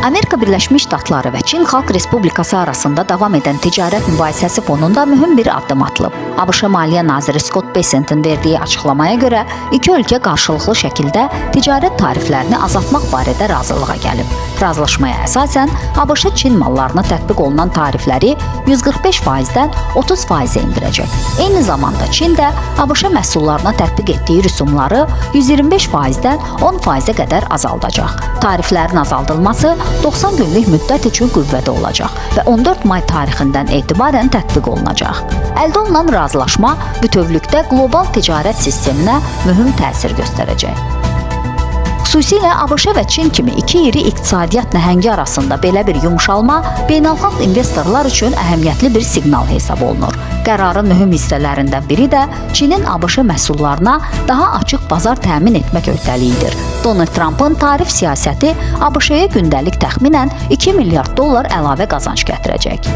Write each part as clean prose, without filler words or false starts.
Amerika Birləşmiş Ştatları və Çin Xalq Respublikası arasında davam edən ticarət mübahisəsi fonunda mühüm bir addım atılıb. ABŞ Maliyyə naziri Scott Bessentin verdiyi açıqlamaya görə iki ölkə qarşılıqlı şəkildə ticarət tariflərini azaltmaq barədə razılığa gəlib. Razılaşmaya əsasən ABŞ Çin mallarına tətbiq olunan tarifləri 145%-dən 30%-ə endirəcək. Eyni zamanda Çin də ABŞ məhsullarına tətbiq etdiyi rüsumları 125%-dən 10%-ə qədər azaldacaq. Tariflərin azaldılması 90 günlük müddət üçün qüvvədə olacaq və 14 may tarixindən etibarən tətbiq olunacaq. Əldə olunan razılaşma bütövlükdə qlobal ticarət sisteminə mühüm təsir göstərəcək. Xüsusilə ABŞ və Çin kimi iki iri iqtisadiyyat nəhəngi arasında belə bir yumşalma beynəlxalq investorlar üçün əhəmiyyətli bir siqnal hesab olunur. Qərarın mühüm hissələrindən biri də Çinin ABŞ məhsullarına daha açıq bazar təmin etmək öhdəliyidir. Donald Trump'ın tarif siyasəti ABŞ-yə gündəlik təxminən 2 milyard dollar əlavə qazanc gətirəcək.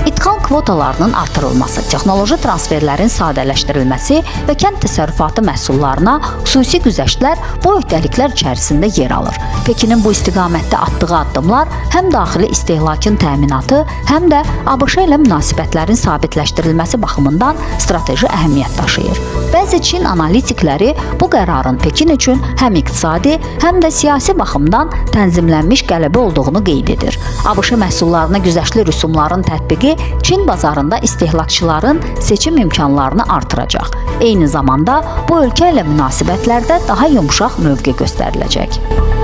İdxal kvotalarının artırılması, texnoloji transferlərin sadələşdirilməsi və kənd təsərrüfatı məhsullarına xüsusi güzəştlər bu öhdəliklər içərisində yer alır. Pekinin bu istiqamətdə atdığı addımlar həm daxili istehlakın təminatı, həm də ABŞ ilə münasibətlərin sabitləşdirilməsi baxımından strateji əhəmiyyət daşıyır. Bəzi Çin analitikləri bu qərarın Pekin üçün həm iqtisadi, həm də siyasi baxımdan tənzimlənmiş qələbə olduğunu qeyd edir. ABŞ məhsullarına güzəştli rüsumların tətbiqi Çin bazarında istehlakçıların seçim imkanlarını artıracaq. Eyni zamanda bu ölkə ilə münasibətlərdə daha yumşaq mövqe göstəriləcək.